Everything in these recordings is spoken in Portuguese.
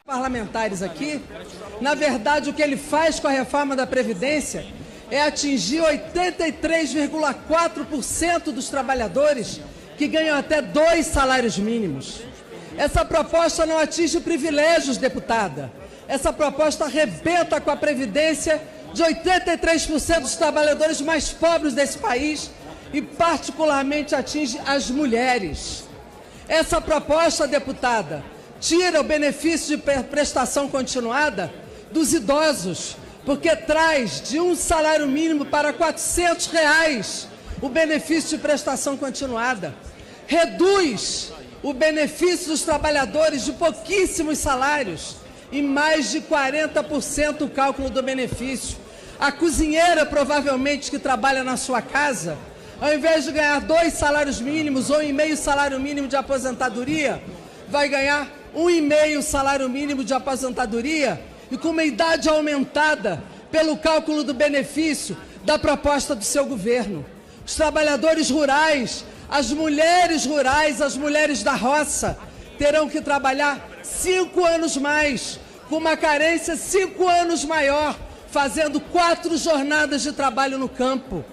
Parlamentares aqui, na verdade, o que ele faz com a reforma da Previdência é atingir 83,4% dos trabalhadores que ganham até 2 salários mínimos. Essa proposta não atinge privilégios, deputada. Essa proposta arrebenta com a Previdência de 83% dos trabalhadores mais pobres desse país e, particularmente, atinge as mulheres. Essa proposta, deputada, tira o benefício de prestação continuada dos idosos, porque traz de um salário mínimo para R$ 400 o benefício de prestação continuada. Reduz o benefício dos trabalhadores de pouquíssimos salários e mais de 40% o cálculo do benefício. A cozinheira, provavelmente, que trabalha na sua casa, ao invés de ganhar 2 salários mínimos ou 1,5 salário mínimo de aposentadoria, vai ganhar 1,5 salário mínimo de aposentadoria e com uma idade aumentada pelo cálculo do benefício da proposta do seu governo. Os trabalhadores rurais, as mulheres da roça, terão que trabalhar 5 anos mais, com uma carência 5 anos maior, fazendo 4 jornadas de trabalho no campo.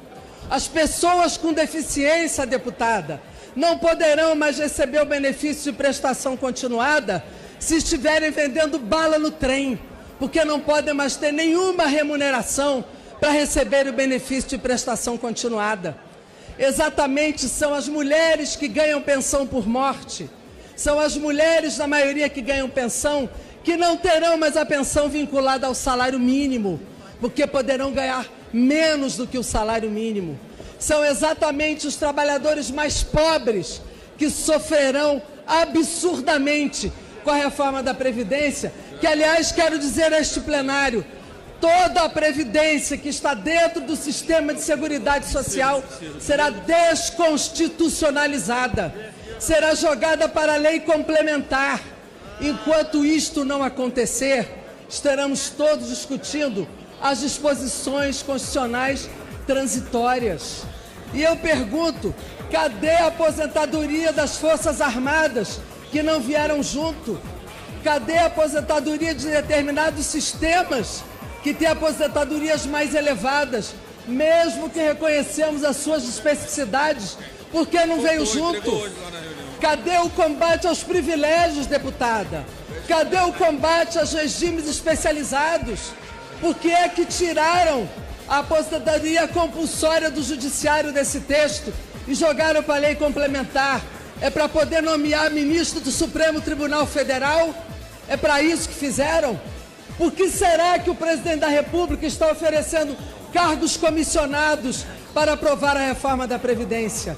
As pessoas com deficiência, deputada, não poderão mais receber o benefício de prestação continuada se estiverem vendendo bala no trem, porque não podem mais ter nenhuma remuneração para receber o benefício de prestação continuada. Exatamente, são as mulheres que ganham pensão por morte, são as mulheres, na maioria, que ganham pensão, que não terão mais a pensão vinculada ao salário mínimo, porque poderão ganhar menos do que o salário mínimo. São exatamente os trabalhadores mais pobres que sofrerão absurdamente com a reforma da Previdência, que, aliás, quero dizer a este plenário, toda a Previdência que está dentro do sistema de Seguridade Social será desconstitucionalizada, será jogada para a lei complementar. Enquanto isto não acontecer, estaremos todos discutindo as disposições constitucionais transitórias. E eu pergunto, cadê a aposentadoria das Forças Armadas que não vieram junto? Cadê a aposentadoria de determinados sistemas que têm aposentadorias mais elevadas, mesmo que reconhecemos as suas especificidades? Por que não veio junto? Cadê o combate aos privilégios, deputada? Cadê o combate aos regimes especializados? Por que é que tiraram a aposentadoria compulsória do judiciário desse texto e jogaram para a lei complementar? É para poder nomear ministro do Supremo Tribunal Federal? É para isso que fizeram? Por que será que o presidente da República está oferecendo cargos comissionados para aprovar a reforma da Previdência?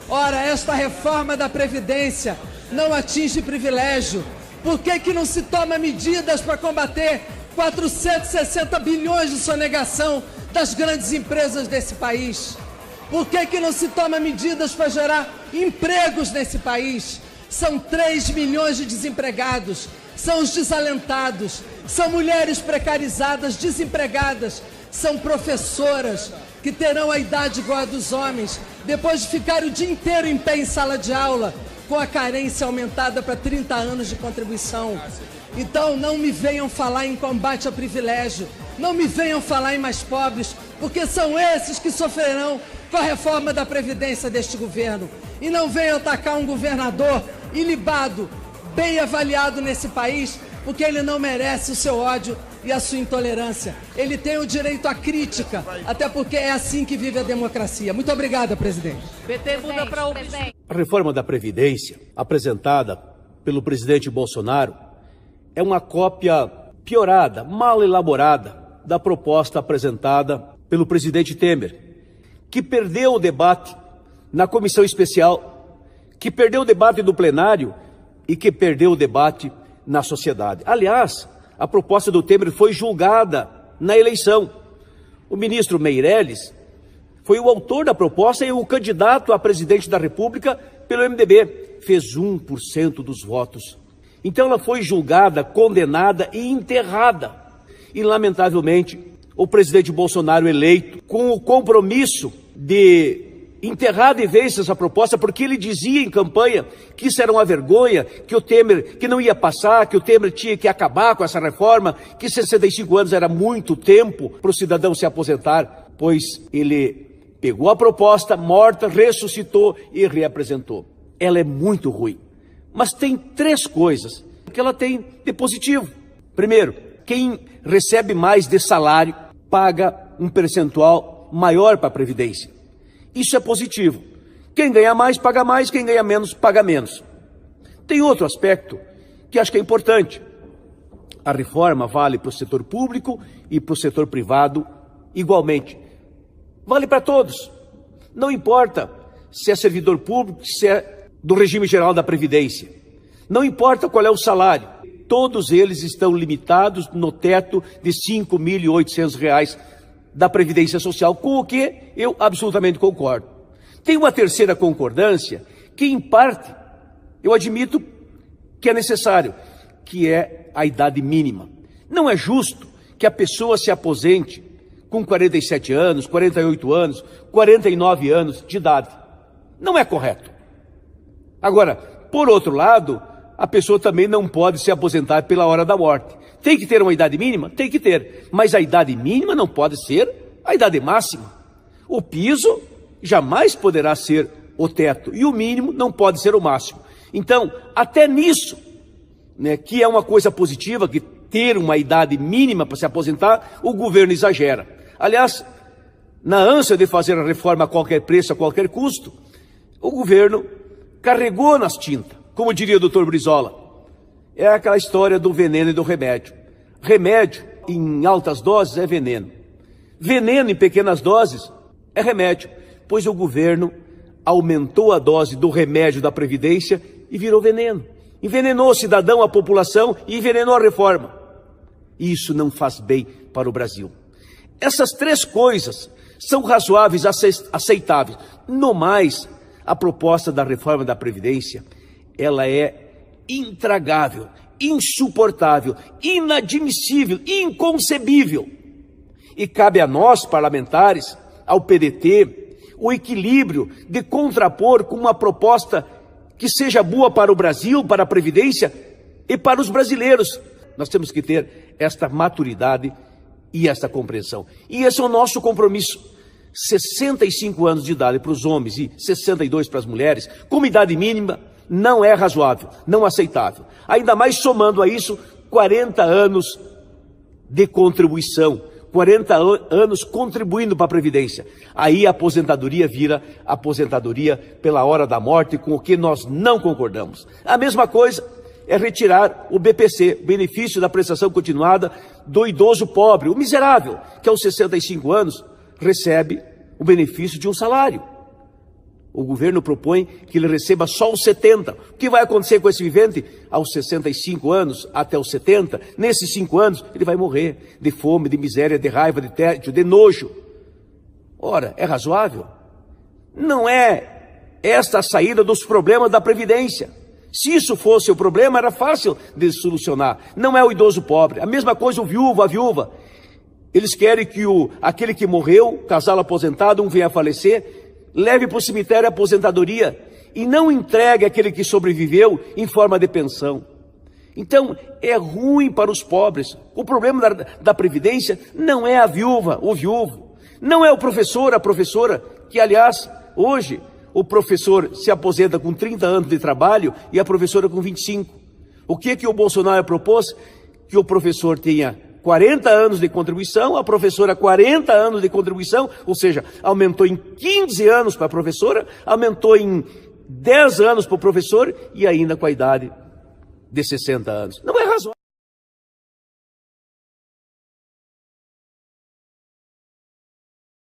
Ora, esta reforma da Previdência não atinge privilégio. Por que não se toma medidas para combater 460 bilhões de sonegação das grandes empresas desse país? Por que não se toma medidas para gerar empregos nesse país? São 3 milhões de desempregados, são os desalentados, são mulheres precarizadas, desempregadas, são professoras que terão a idade igual a dos homens, depois de ficar o dia inteiro em pé em sala de aula, com a carência aumentada para 30 anos de contribuição. Então, não me venham falar em combate ao privilégio, não me venham falar em mais pobres, porque são esses que sofrerão com a reforma da Previdência deste governo. E não venham atacar um governador ilibado, bem avaliado nesse país, porque ele não merece o seu ódio e a sua intolerância. Ele tem o direito à crítica, até porque é assim que vive a democracia. Muito obrigada, presidente. PT muda para o... A reforma da Previdência, apresentada pelo presidente Bolsonaro, é uma cópia piorada, mal elaborada, da proposta apresentada pelo presidente Temer, que perdeu o debate na comissão especial, que perdeu o debate do plenário e que perdeu o debate na sociedade. Aliás, a proposta do Temer foi julgada na eleição. O ministro Meirelles foi o autor da proposta e o candidato a presidente da República pelo MDB. Fez 1% dos votos. Então ela foi julgada, condenada e enterrada. E, lamentavelmente, o presidente Bolsonaro eleito, com o compromisso de enterrar de vez essa proposta, porque ele dizia em campanha que isso era uma vergonha, que o Temer, que não ia passar, que o Temer tinha que acabar com essa reforma, que 65 anos era muito tempo para o cidadão se aposentar, pois ele pegou a proposta morta, ressuscitou e reapresentou. Ela é muito ruim, mas tem 3 coisas que ela tem de positivo. Primeiro, quem recebe mais de salário paga um percentual maior para a Previdência. Isso é positivo. Quem ganha mais, paga mais. Quem ganha menos, paga menos. Tem outro aspecto que acho que é importante. A reforma vale para o setor público e para o setor privado igualmente. Vale para todos. Não importa se é servidor público, se é do regime geral da Previdência. Não importa qual é o salário. Todos eles estão limitados no teto de R$ 5.800 da Previdência Social, com o que eu absolutamente concordo. Tem uma terceira concordância que, em parte, eu admito que é necessário, que é a idade mínima. Não é justo que a pessoa se aposente com 47 anos, 48 anos, 49 anos de idade. Não é correto. Agora, por outro lado, a pessoa também não pode se aposentar pela hora da morte. Tem que ter uma idade mínima? Tem que ter. Mas a idade mínima não pode ser a idade máxima. O piso jamais poderá ser o teto. E o mínimo não pode ser o máximo. Então, até nisso, que é uma coisa positiva, que ter uma idade mínima para se aposentar, o governo exagera. Aliás, na ânsia de fazer a reforma a qualquer preço, a qualquer custo, o governo carregou nas tintas. Como diria o doutor Brizola, é aquela história do veneno e do remédio. Remédio em altas doses é veneno. Veneno em pequenas doses é remédio, pois o governo aumentou a dose do remédio da Previdência e virou veneno. Envenenou o cidadão, a população e envenenou a reforma. Isso não faz bem para o Brasil. Essas 3 coisas são razoáveis, aceitáveis. No mais, a proposta da reforma da Previdência, ela é intragável, insuportável, inadmissível, inconcebível. E cabe a nós, parlamentares, ao PDT, o equilíbrio de contrapor com uma proposta que seja boa para o Brasil, para a Previdência e para os brasileiros. Nós temos que ter esta maturidade e esta compreensão. E esse é o nosso compromisso. 65 anos de idade para os homens e 62 para as mulheres, como idade mínima, não é razoável, não aceitável. Ainda mais somando a isso 40 anos de contribuição, 40 anos contribuindo para a Previdência. Aí a aposentadoria vira aposentadoria pela hora da morte, com o que nós não concordamos. A mesma coisa é retirar o BPC, benefício da prestação continuada do idoso pobre, o miserável, que aos 65 anos recebe o benefício de um salário. O governo propõe que ele receba só os 70. O que vai acontecer com esse vivente aos 65 anos até os 70? Nesses 5 anos, ele vai morrer de fome, de miséria, de raiva, de tédio, de nojo. Ora, é razoável? Não é esta a saída dos problemas da Previdência. Se isso fosse o problema, era fácil de solucionar. Não é o idoso pobre. A mesma coisa o viúvo, a viúva. Eles querem que aquele que morreu, casal aposentado, um venha a falecer, leve para o cemitério a aposentadoria e não entregue aquele que sobreviveu em forma de pensão. Então, é ruim para os pobres. O problema da Previdência não é a viúva, o viúvo. Não é o professor, a professora, que, aliás, hoje, o professor se aposenta com 30 anos de trabalho e a professora com 25. O que o Bolsonaro propôs? Que o professor tenha 40 anos de contribuição, a professora 40 anos de contribuição, ou seja, aumentou em 15 anos para a professora, aumentou em 10 anos para o professor e ainda com a idade de 60 anos. Não é razoável.